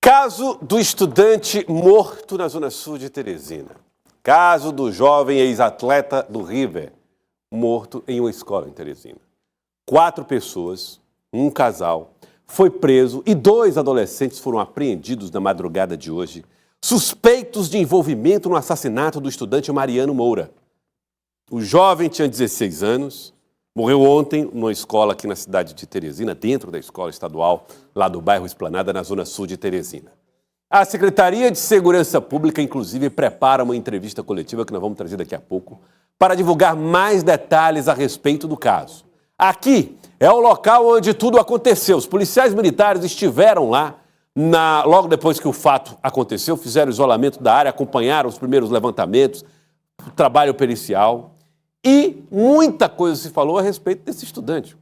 Caso do estudante morto na Zona Sul de Teresina. Caso do jovem ex-atleta do River, morto em uma escola em Teresina. 4 pessoas, um casal, foi preso e 2 adolescentes foram apreendidos na madrugada de hoje, suspeitos de envolvimento no assassinato do estudante Mariano Moura. O jovem tinha 16 anos, morreu ontem numa escola aqui na cidade de Teresina, dentro da escola estadual, lá do bairro Esplanada, na Zona Sul de Teresina. A Secretaria de Segurança Pública, inclusive, prepara uma entrevista coletiva, que nós vamos trazer daqui a pouco, para divulgar mais detalhes a respeito do caso. Aqui é o local onde tudo aconteceu. Os policiais militares estiveram lá, logo depois que o fato aconteceu, fizeram isolamento da área, acompanharam os primeiros levantamentos, o trabalho pericial. E muita coisa se falou a respeito desse estudante.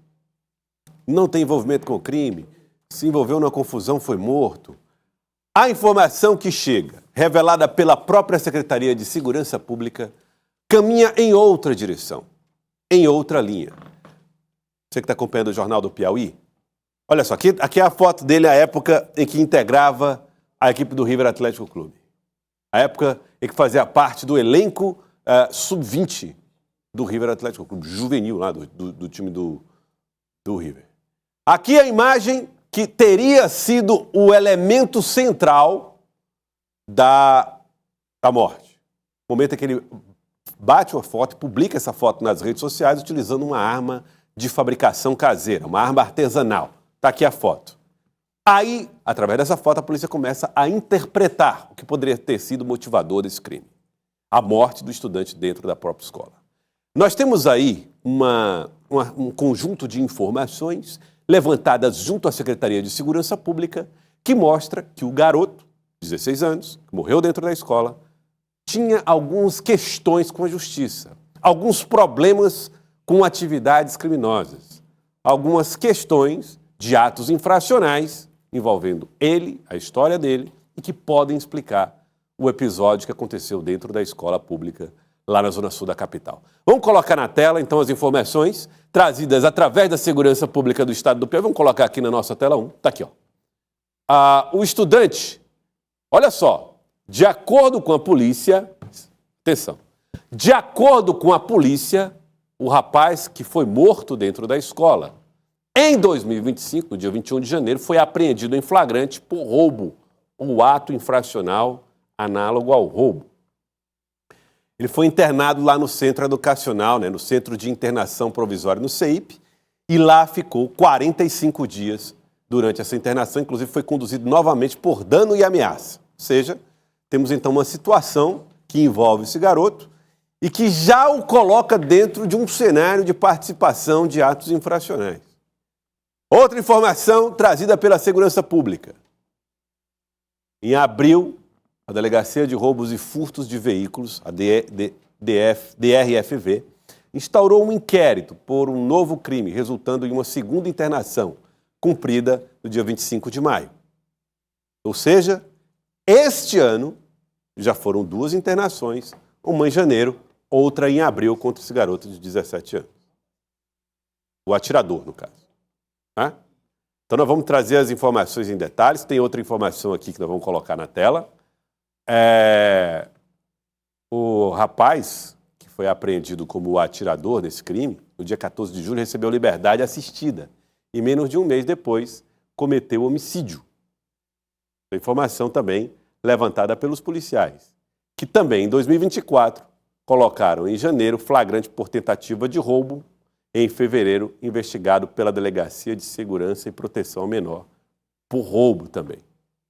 Não tem envolvimento com o crime, se envolveu numa confusão, foi morto. A informação que chega, revelada pela própria Secretaria de Segurança Pública, caminha em outra direção, em outra linha. Você que está acompanhando o Jornal do Piauí, olha só, aqui é a foto dele, a época em que integrava a equipe do River Atlético Clube. A época em que fazia parte do elenco sub-20 do River Atlético Clube, juvenil lá do time do River. Aqui a imagem que teria sido o elemento central da morte. No momento em que ele bate uma foto e publica essa foto nas redes sociais utilizando uma arma de fabricação caseira, uma arma artesanal. Está aqui a foto. Aí, através dessa foto, a polícia começa a interpretar o que poderia ter sido o motivador desse crime. A morte do estudante dentro da própria escola. Nós temos aí um conjunto de informações levantadas junto à Secretaria de Segurança Pública que mostra que o garoto, 16 anos, que morreu dentro da escola, tinha algumas questões com a justiça, alguns problemas com atividades criminosas, algumas questões de atos infracionais envolvendo ele, a história dele, e que podem explicar o episódio que aconteceu dentro da escola pública lá na Zona Sul da capital. Vamos colocar na tela, então, as informações trazidas através da Segurança Pública do Estado do Piauí. Vamos colocar aqui na nossa tela 1. Está aqui, ó. O estudante, olha só, de acordo com a polícia, atenção, de acordo com a polícia, o rapaz que foi morto dentro da escola, em 2025, no dia 21 de janeiro, foi apreendido em flagrante por roubo, um ato infracional análogo ao roubo. Ele foi internado lá no Centro Educacional, no Centro de Internação Provisória, no CEIP, e lá ficou 45 dias durante essa internação, inclusive foi conduzido novamente por dano e ameaça. Ou seja, temos então uma situação que envolve esse garoto e que já o coloca dentro de um cenário de participação de atos infracionais. Outra informação trazida pela Segurança Pública. Em abril, a Delegacia de Roubos e Furtos de Veículos, a DRFV, instaurou um inquérito por um novo crime, resultando em uma segunda internação, cumprida no dia 25 de maio. Ou seja, este ano já foram 2 internações, uma em janeiro, outra em abril contra esse garoto de 17 anos. O atirador, no caso. Tá? Então nós vamos trazer as informações em detalhes. Tem outra informação aqui que nós vamos colocar na tela. O rapaz que foi apreendido como o atirador nesse crime, no dia 14 de julho, recebeu liberdade assistida e menos de um mês depois cometeu homicídio. A informação também levantada pelos policiais, que também em 2024 colocaram em janeiro flagrante por tentativa de roubo, em fevereiro investigado pela Delegacia de Segurança e Proteção ao Menor por roubo também.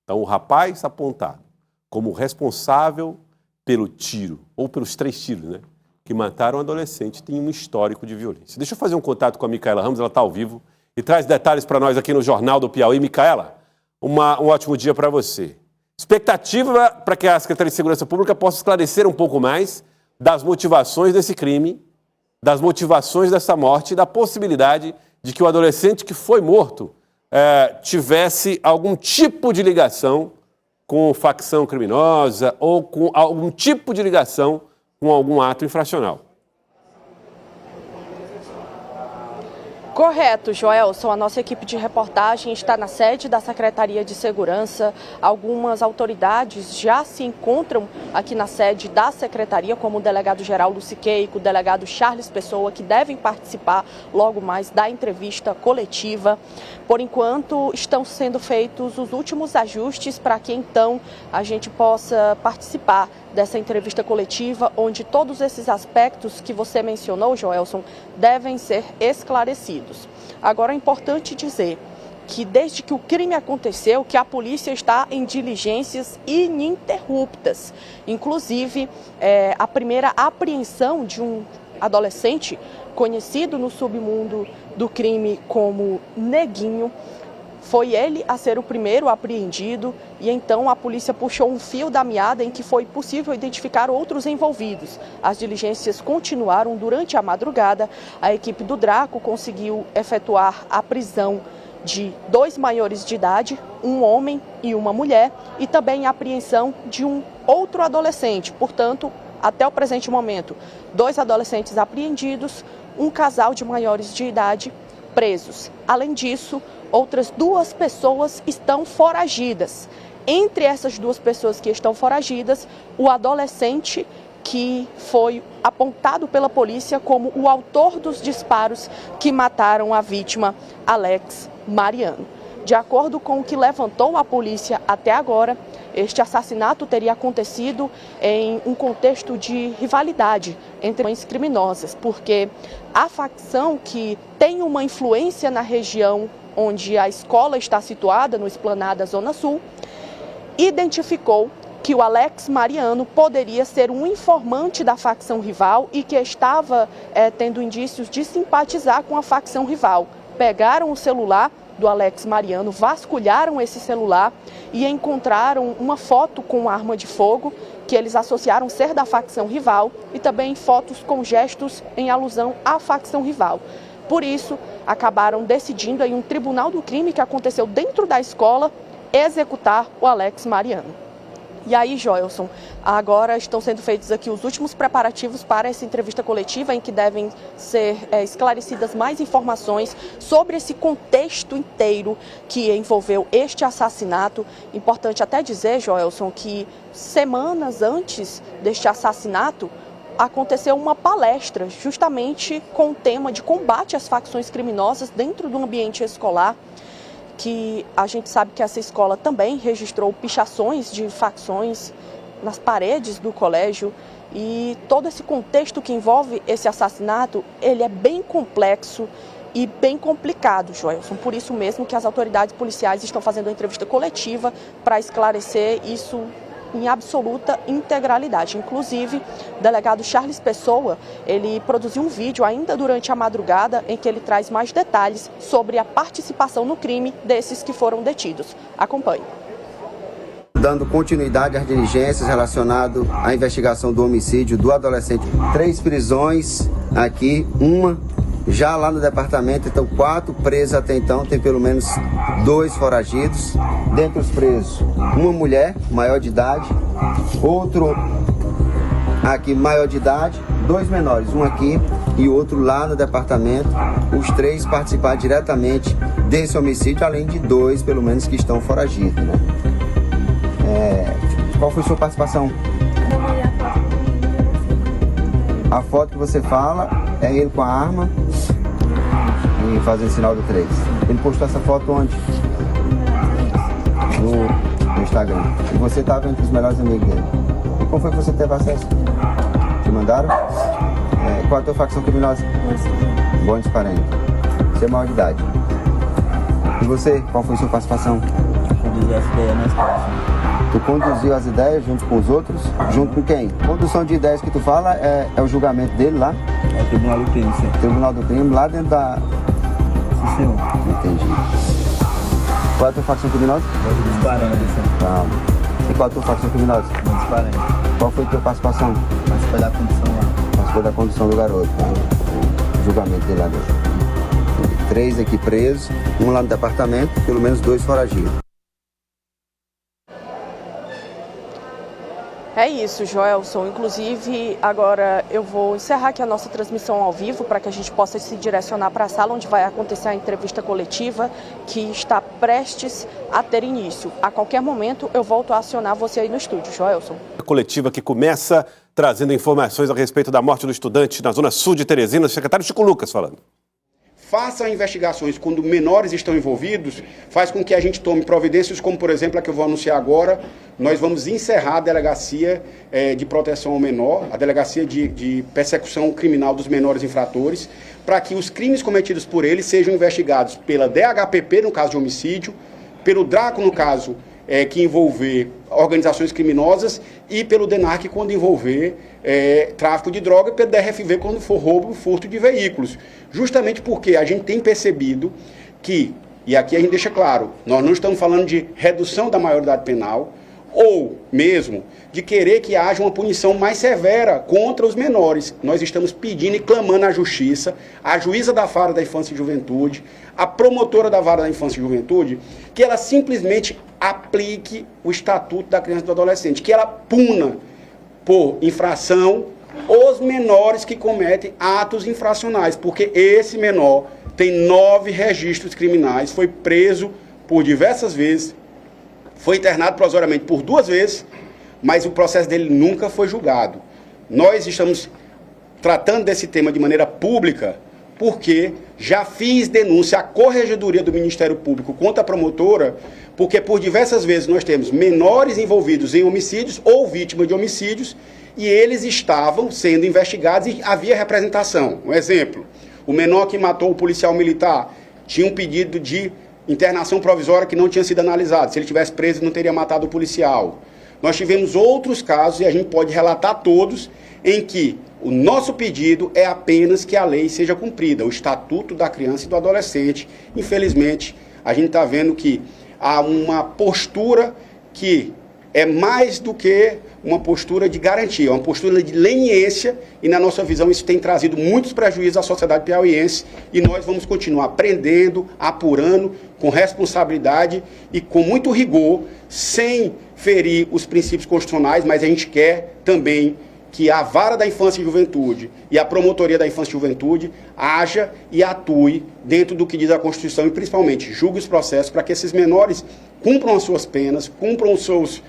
Então o rapaz apontado como responsável pelo tiro, ou pelos 3 tiros, que mataram um adolescente, tem um histórico de violência. Deixa eu fazer um contato com a Micaela Ramos, ela está ao vivo, e traz detalhes para nós aqui no Jornal do Piauí. Micaela, um ótimo dia para você. Expectativa para que a Secretaria de Segurança Pública possa esclarecer um pouco mais das motivações desse crime, das motivações dessa morte e da possibilidade de que o adolescente que foi morto tivesse algum tipo de ligação com facção criminosa ou com algum tipo de ligação com algum ato infracional. Correto, Joelson. A nossa equipe de reportagem está na sede da Secretaria de Segurança. Algumas autoridades já se encontram aqui na sede da Secretaria, como o delegado-geral Luciqueico, o delegado Charles Pessoa, que devem participar logo mais da entrevista coletiva. Por enquanto, estão sendo feitos os últimos ajustes para que então a gente possa participar dessa entrevista coletiva, onde todos esses aspectos que você mencionou, Joelson, devem ser esclarecidos. Agora é importante dizer que desde que o crime aconteceu, que a polícia está em diligências ininterruptas. Inclusive, a primeira apreensão de um adolescente conhecido no submundo do crime como Neguinho, foi ele a ser o primeiro apreendido e então a polícia puxou um fio da meada em que foi possível identificar outros envolvidos. As diligências continuaram durante a madrugada. A equipe do Draco conseguiu efetuar a prisão de 2 maiores de idade, um homem e uma mulher, e também a apreensão de um outro adolescente. Portanto, até o presente momento, 2 adolescentes apreendidos, um casal de maiores de idade presos. Além disso, outras 2 pessoas estão foragidas. Entre essas 2 pessoas que estão foragidas, o adolescente que foi apontado pela polícia como o autor dos disparos que mataram a vítima, Alex Mariano. De acordo com o que levantou a polícia até agora, este assassinato teria acontecido em um contexto de rivalidade entre mães criminosas, porque a facção que tem uma influência na região onde a escola está situada, no Esplanada Zona Sul, identificou que o Alex Mariano poderia ser um informante da facção rival e que estava tendo indícios de simpatizar com a facção rival. Pegaram o celular do Alex Mariano, vasculharam esse celular e encontraram uma foto com arma de fogo que eles associaram ser da facção rival e também fotos com gestos em alusão à facção rival. Por isso, acabaram decidindo em um tribunal do crime que aconteceu dentro da escola executar o Alex Mariano. E aí, Joelson, agora estão sendo feitos aqui os últimos preparativos para essa entrevista coletiva em que devem ser esclarecidas mais informações sobre esse contexto inteiro que envolveu este assassinato. Importante até dizer, Joelson, que semanas antes deste assassinato, aconteceu uma palestra justamente com o tema de combate às facções criminosas dentro do ambiente escolar, que a gente sabe que essa escola também registrou pichações de facções nas paredes do colégio e todo esse contexto que envolve esse assassinato, ele é bem complexo e bem complicado, Joelson. Por isso mesmo que as autoridades policiais estão fazendo uma entrevista coletiva para esclarecer isso em absoluta integralidade. Inclusive, o delegado Charles Pessoa, ele produziu um vídeo ainda durante a madrugada em que ele traz mais detalhes sobre a participação no crime desses que foram detidos. Acompanhe. Dando continuidade às diligências relacionadas à investigação do homicídio do adolescente. 3 prisões aqui, uma já lá no departamento, então 4 presos até então, tem pelo menos 2 foragidos. Dentre os presos, uma mulher maior de idade, outro aqui maior de idade, 2 menores, um aqui e outro lá no departamento. Os 3 participaram diretamente desse homicídio, além de 2 pelo menos que estão foragidos, né? Qual foi a sua participação? A foto que você fala é ele com a arma e fazendo sinal do 3. Ele postou essa foto onde? No Instagram. E você estava entre os melhores amigos dele. E como foi que você teve acesso? Te mandaram? Qual é a tua facção criminosa? Bônus 40. Você é maior de idade. E você, qual foi a sua participação? Conduzir as ideias na escola. Tu conduziu as ideias junto com os outros? Junto com quem? Condução de ideias que tu fala é o julgamento dele lá? É o Tribunal do Crime, sim. Tribunal do Crime, lá dentro da... Sim, senhor. Entendi. Qual é a tua facção criminosa? Bônus 40, sim. Calma. E qual é a tua facção criminosa? Bônus 40. Qual foi a tua participação? Participei da condução lá. Participou da condução do garoto, tá? O julgamento dele lá dentro. 3 aqui presos, um lá no departamento, pelo menos 2 foragidos. É isso, Joelson. Inclusive, agora eu vou encerrar aqui a nossa transmissão ao vivo para que a gente possa se direcionar para a sala onde vai acontecer a entrevista coletiva que está prestes a ter início. A qualquer momento eu volto a acionar você aí no estúdio, Joelson. A coletiva que começa trazendo informações a respeito da morte do estudante na zona sul de Teresina, o secretário Chico Lucas falando. Faça investigações quando menores estão envolvidos, faz com que a gente tome providências, como por exemplo a que eu vou anunciar agora. Nós vamos encerrar a delegacia de proteção ao menor, a delegacia de persecução criminal dos menores infratores, para que os crimes cometidos por eles sejam investigados pela DHPP, no caso de homicídio, pelo DRACO, no caso que envolver organizações criminosas, e pelo DENARC quando envolver tráfico de droga, e pelo DRFV quando for roubo, furto de veículos. Justamente porque a gente tem percebido que, e aqui a gente deixa claro, nós não estamos falando de redução da maioridade penal, ou mesmo de querer que haja uma punição mais severa contra os menores. Nós estamos pedindo e clamando à justiça, à juíza da Vara da Infância e Juventude, à promotora da Vara da Infância e Juventude, que ela simplesmente aplique o Estatuto da Criança e do Adolescente, que ela puna por infração os menores que cometem atos infracionais, porque esse menor tem 9 registros criminais, foi preso por diversas vezes, foi internado provisoriamente por 2 vezes, mas o processo dele nunca foi julgado. Nós estamos tratando desse tema de maneira pública porque já fiz denúncia à Corregedoria do Ministério Público contra a promotora, porque por diversas vezes nós temos menores envolvidos em homicídios ou vítimas de homicídios e eles estavam sendo investigados e havia representação. Um exemplo, o menor que matou o policial militar tinha um pedido de internação provisória que não tinha sido analisado. Se ele tivesse preso, não teria matado o policial. Nós tivemos outros casos, e a gente pode relatar todos, em que o nosso pedido é apenas que a lei seja cumprida, o Estatuto da Criança e do Adolescente. Infelizmente, a gente está vendo que há uma postura que é mais do que uma postura de garantia, uma postura de leniência, e na nossa visão isso tem trazido muitos prejuízos à sociedade piauiense, e nós vamos continuar aprendendo, apurando, com responsabilidade e com muito rigor, sem ferir os princípios constitucionais, mas a gente quer também que a Vara da Infância e Juventude e a Promotoria da Infância e Juventude haja e atue dentro do que diz a Constituição e principalmente julgue os processos para que esses menores cumpram as suas penas, cumpram os seus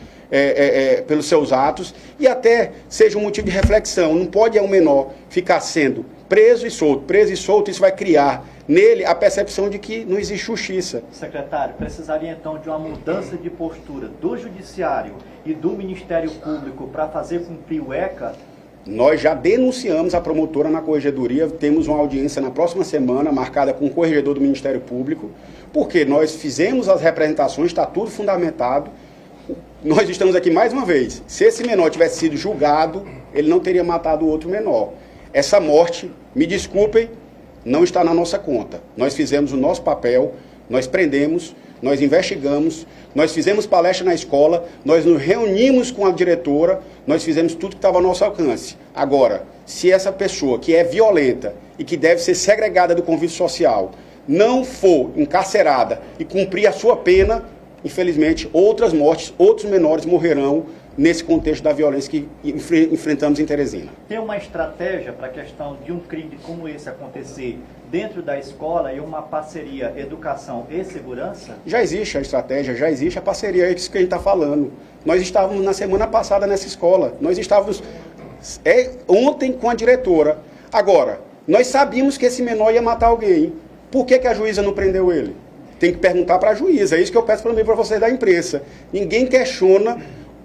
pelos seus atos e até seja um motivo de reflexão. Não pode um menor ficar sendo preso e solto, isso vai criar nele a percepção de que não existe justiça. Secretário, precisaria então de uma mudança de postura do Judiciário e do Ministério Público para fazer cumprir o ECA? Nós já denunciamos a promotora na Corregedoria, temos uma audiência na próxima semana, marcada com o corregedor do Ministério Público, porque nós fizemos as representações, está tudo fundamentado. Nós estamos aqui mais uma vez. Se esse menor tivesse sido julgado, ele não teria matado o outro menor. Essa morte, me desculpem, não está na nossa conta. Nós fizemos o nosso papel, nós prendemos, nós investigamos, nós fizemos palestra na escola, nós nos reunimos com a diretora, nós fizemos tudo que estava ao nosso alcance. Agora, se essa pessoa que é violenta e que deve ser segregada do convívio social não for encarcerada e cumprir a sua pena, infelizmente, outras mortes, outros menores morrerão nesse contexto da violência que enfrentamos em Teresina. Tem uma estratégia para a questão de um crime como esse acontecer dentro da escola e uma parceria educação e segurança? Já existe a estratégia, já existe a parceria, é isso que a gente está falando. Nós estávamos na semana passada nessa escola, nós estávamos ontem com a diretora. Agora, nós sabíamos que esse menor ia matar alguém. Por que a juíza não prendeu ele? Tem que perguntar para a juíza, é isso que eu peço para vocês da imprensa. Ninguém questiona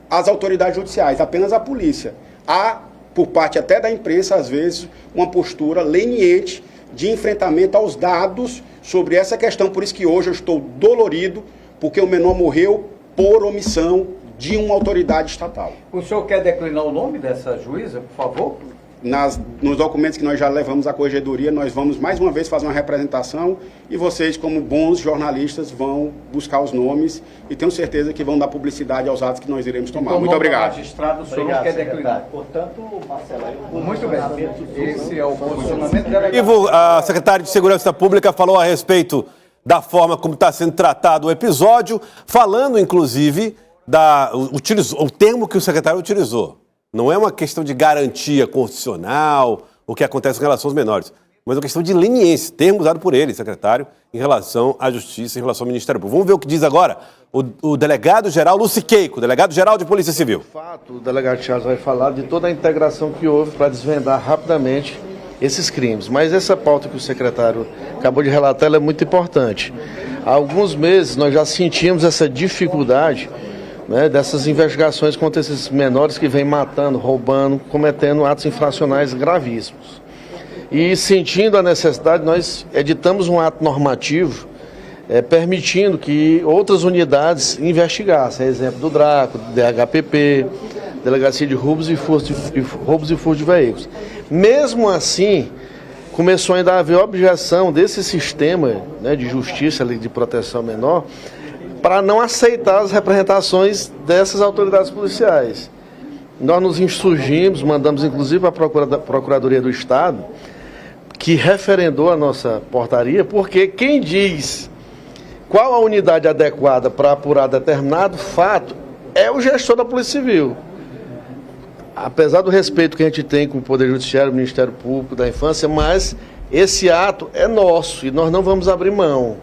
as autoridades judiciais, apenas a polícia. Há, por parte até da imprensa, às vezes, uma postura leniente de enfrentamento aos dados sobre essa questão. Por isso que hoje eu estou dolorido, porque o menor morreu por omissão de uma autoridade estatal. O senhor quer declinar o nome dessa juíza, por favor? Nos documentos que nós já levamos à Corregedoria, nós vamos mais uma vez fazer uma representação e vocês, como bons jornalistas, vão buscar os nomes e tenho certeza que vão dar publicidade aos atos que nós iremos tomar. Então, muito obrigado. Magistrado, o senhor não quer declinar. Portanto, Marcelo, muito bem. Esse é o posicionamento da Ivo, a secretária de Segurança Pública falou a respeito da forma como está sendo tratado o episódio, falando, inclusive, o termo que o secretário utilizou. Não é uma questão de garantia constitucional, o que acontece em relação aos menores, mas uma questão de leniência, termo usado por ele, secretário, em relação à Justiça, em relação ao Ministério Público. Vamos ver o que diz agora o delegado-geral Luciqueico, delegado-geral de Polícia Civil. De fato, o delegado Charles vai falar de toda a integração que houve para desvendar rapidamente esses crimes. Mas essa pauta que o secretário acabou de relatar, ela é muito importante. Há alguns meses nós já sentimos essa dificuldade, né, dessas investigações contra esses menores que vêm matando, roubando, cometendo atos infracionais gravíssimos. E sentindo a necessidade, nós editamos um ato normativo permitindo que outras unidades investigassem, exemplo do DRACO, do DHPP, Delegacia de Roubos e Furtos de Veículos. Mesmo assim, começou ainda a haver objeção desse sistema, né, de justiça, de proteção menor, para não aceitar as representações dessas autoridades policiais. Nós nos insurgimos, mandamos inclusive para a Procuradoria do Estado, que referendou a nossa portaria, porque quem diz qual a unidade adequada para apurar determinado fato é o gestor da Polícia Civil. Apesar do respeito que a gente tem com o Poder Judiciário, o Ministério Público, da Infância, mas esse ato é nosso e nós não vamos abrir mão.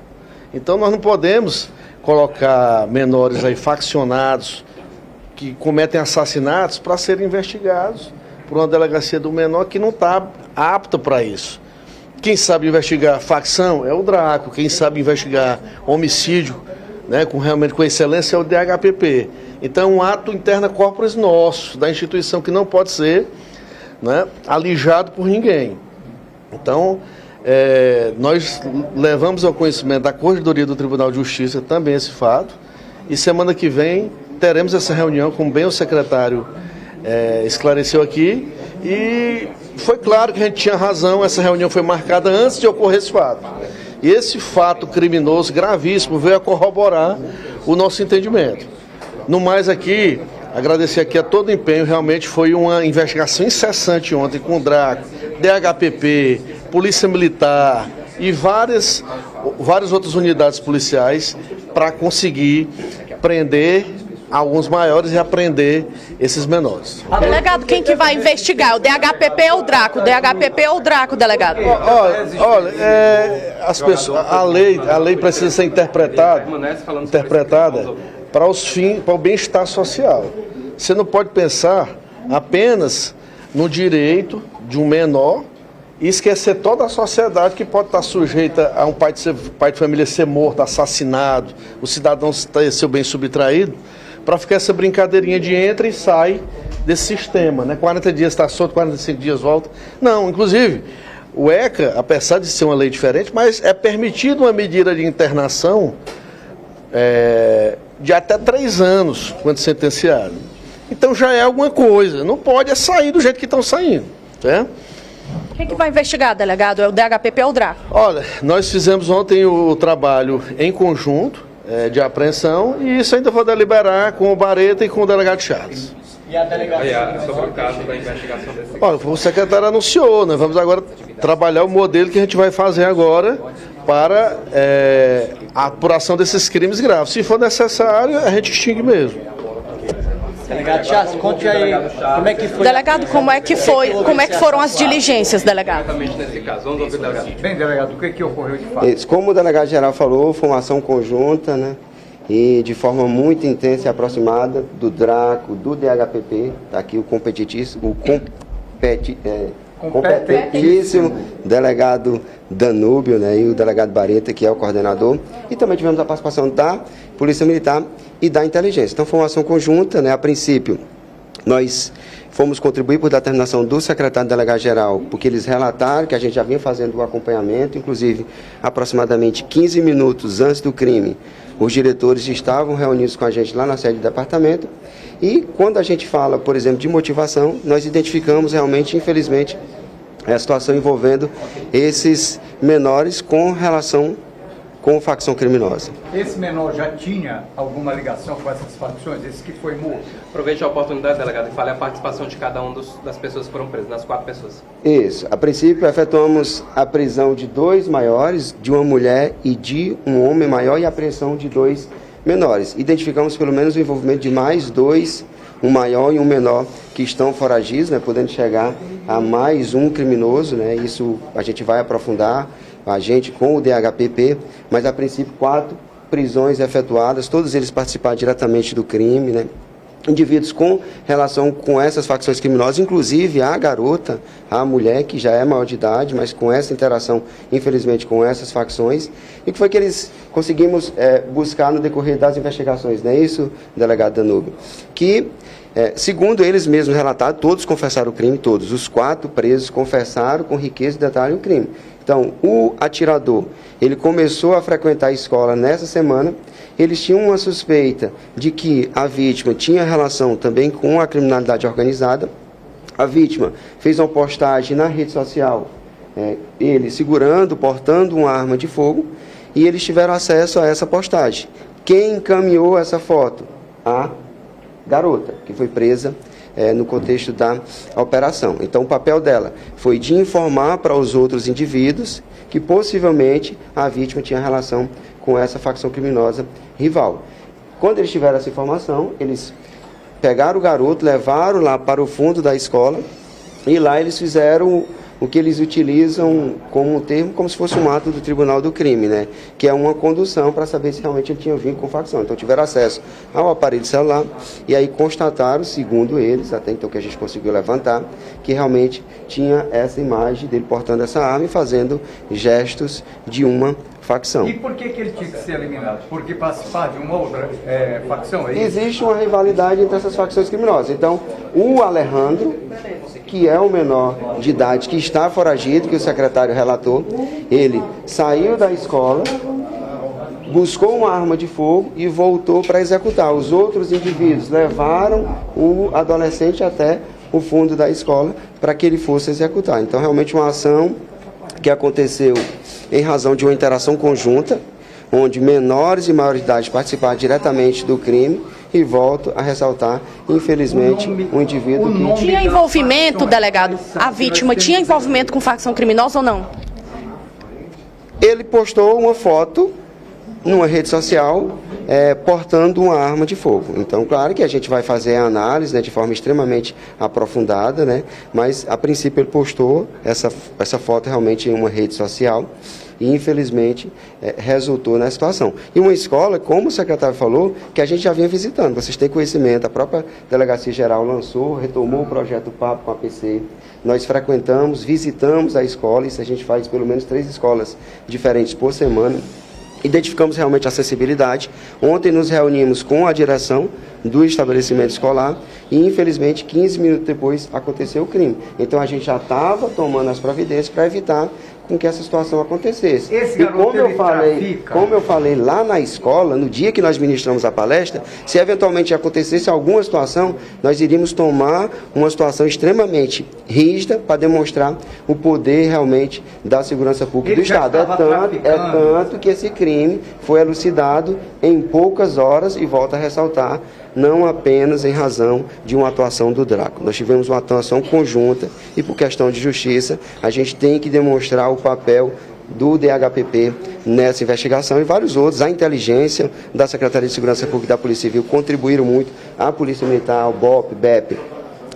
Então nós não podemos colocar menores aí faccionados que cometem assassinatos para serem investigados por uma delegacia do menor que não está apta para isso. Quem sabe investigar facção é o DRACO, quem sabe investigar homicídio, né, realmente com excelência, é o DHPP. Então, um ato interna corporis nosso, da instituição, que não pode ser, né, alijado por ninguém. Então, nós levamos ao conhecimento da Corregedoria do Tribunal de Justiça também esse fato, e semana que vem teremos essa reunião, como bem o secretário esclareceu aqui, e foi claro que a gente tinha razão, essa reunião foi marcada antes de ocorrer esse fato. E esse fato criminoso gravíssimo veio a corroborar o nosso entendimento. No mais aqui, agradecer aqui a todo o empenho, realmente foi uma investigação incessante ontem com o DRACO, DHPP, Polícia Militar e várias outras unidades policiais para conseguir prender alguns maiores e apreender esses menores. Delegado, quem que vai investigar? O DHPP ou o DRACO? O DHPP ou o DRACO, delegado? Olha, as pessoas, a lei precisa ser interpretada para o bem-estar social. Você não pode pensar apenas no direito de um menor e esquecer toda a sociedade que pode estar sujeita a um pai de família ser morto, assassinado, o cidadão ter seu bem subtraído, para ficar essa brincadeirinha de entra e sai desse sistema, né? 40 dias está solto, 45 dias volta. Não, inclusive, o ECA, apesar de ser uma lei diferente, mas é permitido uma medida de internação de até 3 anos, quando sentenciado. Então já é alguma coisa, não pode sair do jeito que estão saindo, né? Quem que vai investigar, delegado? É o DHPP ou o DRACO? Olha, nós fizemos ontem o trabalho em conjunto, de apreensão, e isso ainda vou deliberar com o Bareta e com o delegado Charles. E a delegacia? Sobre o caso da investigação desse... Olha, o secretário anunciou, nós vamos agora trabalhar o modelo que a gente vai fazer agora para a apuração desses crimes graves. Se for necessário, a gente extingue mesmo. Delegado Charles, conte aí como é que foi. Delegado, como é que foram as diligências, delegado? Exatamente nesse caso. Vamos ouvir o delegado. Bem, delegado, o que ocorreu de fato? Como o delegado geral falou, foi uma ação conjunta, né? E de forma muito intensa e aproximada do DRACO, do DHPP, está aqui o competentíssimo delegado Danúbio, né, e o delegado Bareta, que é o coordenador, e também tivemos a participação da Polícia Militar e da Inteligência. Então foi uma ação conjunta, né? A princípio nós fomos contribuir por determinação do secretário delegado-geral, porque eles relataram que a gente já vinha fazendo o acompanhamento, inclusive aproximadamente 15 minutos antes do crime, os diretores estavam reunidos com a gente lá na sede do departamento, e quando a gente fala, por exemplo, de motivação, nós identificamos realmente, infelizmente, a situação envolvendo esses menores com relação com facção criminosa. Esse menor já tinha alguma ligação com essas facções, esse que foi morto? Aproveite a oportunidade, delegado, e fale a participação de cada uma das pessoas que foram presas, das 4 pessoas. Isso. A princípio, efetuamos a prisão de 2 maiores, de uma mulher e de um homem maior, e a apreensão de 2 menores. Identificamos pelo menos o envolvimento de mais 2, um maior e um menor, que estão foragidos, né, podendo chegar a mais um criminoso, né, isso a gente vai aprofundar, a gente com o DHPP, mas a princípio 4 prisões efetuadas, todos eles participaram diretamente do crime, né, indivíduos com relação com essas facções criminosas, inclusive a garota, a mulher que já é maior de idade, mas com essa interação, infelizmente, com essas facções, e que foi que eles conseguimos buscar no decorrer das investigações, não é isso, delegado Danúbio? Que, segundo eles mesmos relataram, todos confessaram o crime, todos, os 4 presos confessaram com riqueza e detalhe o crime. Então, o atirador, ele começou a frequentar a escola nessa semana. Eles tinham uma suspeita de que a vítima tinha relação também com a criminalidade organizada. A vítima fez uma postagem na rede social, ele segurando, portando uma arma de fogo, e eles tiveram acesso a essa postagem. Quem encaminhou essa foto? A garota, que foi presa no contexto da operação. Então, o papel dela foi de informar para os outros indivíduos que possivelmente a vítima tinha relação com essa facção criminosa rival. Quando eles tiveram essa informação, eles pegaram o garoto, levaram lá para o fundo da escola e lá eles fizeram o que eles utilizam como um termo, como se fosse um ato do tribunal do crime, né? Que é uma condução para saber se realmente ele tinha vindo com facção. Então tiveram acesso ao aparelho celular e aí constataram, segundo eles, até então que a gente conseguiu levantar, que realmente tinha essa imagem dele portando essa arma e fazendo gestos de uma facção. E por que ele tinha que ser eliminado? Porque participar de uma outra facção? É isso? Existe uma rivalidade entre essas facções criminosas. Então, o Alejandro, que é o menor de idade, que está foragido, que o secretário relatou, ele saiu da escola, buscou uma arma de fogo e voltou para executar. Os outros indivíduos levaram o adolescente até o fundo da escola para que ele fosse executar. Então, realmente uma ação que aconteceu em razão de uma interação conjunta, onde menores e maiores de idade participaram diretamente do crime, e volto a ressaltar, infelizmente, um indivíduo que... Tinha envolvimento, delegado? A vítima tinha envolvimento com facção criminosa ou não? Ele postou uma foto numa rede social portando uma arma de fogo. Então, claro que a gente vai fazer a análise, né, de forma extremamente aprofundada, né, mas a princípio ele postou essa foto realmente em uma rede social e infelizmente resultou nessa situação. E uma escola, como o secretário falou, que a gente já vinha visitando, vocês têm conhecimento, a própria Delegacia Geral lançou, retomou o projeto PAP com a PC, nós frequentamos, visitamos a escola, isso a gente faz pelo menos 3 escolas diferentes por semana. Identificamos realmente a acessibilidade. Ontem nos reunimos com a direção do estabelecimento escolar e, infelizmente, 15 minutos depois aconteceu o crime. Então, a gente já estava tomando as providências para evitar com que essa situação acontecesse. Esse garoto, como eu falei lá na escola, no dia que nós ministramos a palestra, se eventualmente acontecesse alguma situação, nós iríamos tomar uma situação extremamente rígida para demonstrar o poder realmente da segurança pública do Estado. É tanto que esse crime foi elucidado em poucas horas e volto a ressaltar, não apenas em razão de uma atuação do Draco. Nós tivemos uma atuação conjunta e, por questão de justiça, a gente tem que demonstrar o papel do DHPP nessa investigação e vários outros. A inteligência da Secretaria de Segurança Pública e da Polícia Civil contribuíram muito, a Polícia Militar, o BOP, BEP,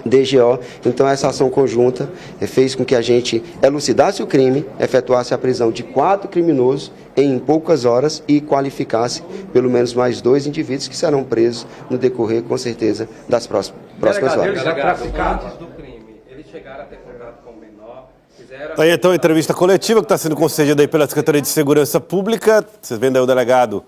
DGO. Então, essa ação conjunta fez com que a gente elucidasse o crime, efetuasse a prisão de 4 criminosos em poucas horas e qualificasse pelo menos mais 2 indivíduos que serão presos no decorrer, com certeza, das próximas horas. Antes do crime, eles chegaram a ter contato com o menor, fizeram... Aí, então, a entrevista coletiva que está sendo concedida aí pela Secretaria de Segurança Pública. Vocês vendo aí o delegado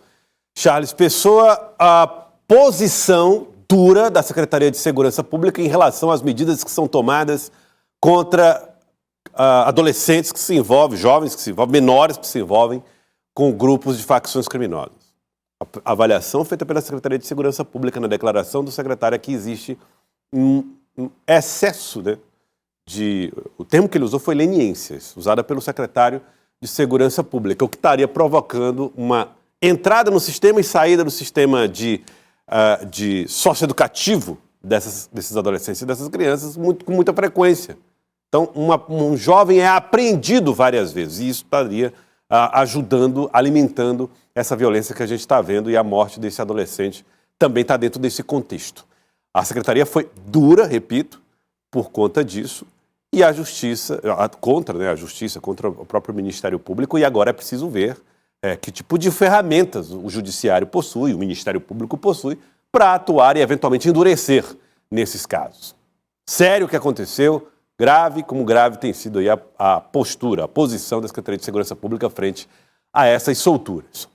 Charles Pessoa, a posição dura da Secretaria de Segurança Pública em relação às medidas que são tomadas contra adolescentes que se envolvem, jovens que se envolvem, menores que se envolvem com grupos de facções criminosas. A avaliação feita pela Secretaria de Segurança Pública na declaração do secretário é que existe um excesso, né, o termo que ele usou foi leniências, usada pelo secretário de Segurança Pública, o que estaria provocando uma entrada no sistema e saída do sistema de socioeducativo desses adolescentes e dessas crianças com muita frequência. Então, um jovem é apreendido várias vezes e isso estaria ajudando, alimentando essa violência que a gente está vendo, e a morte desse adolescente também está dentro desse contexto. A secretaria foi dura, repito, por conta disso, e a justiça, contra o próprio Ministério Público, e agora é preciso ver que tipo de ferramentas o Judiciário possui, o Ministério Público possui, para atuar e eventualmente endurecer nesses casos. Sério o que aconteceu, grave como grave tem sido aí a postura, a posição da Secretaria de Segurança Pública frente a essas solturas.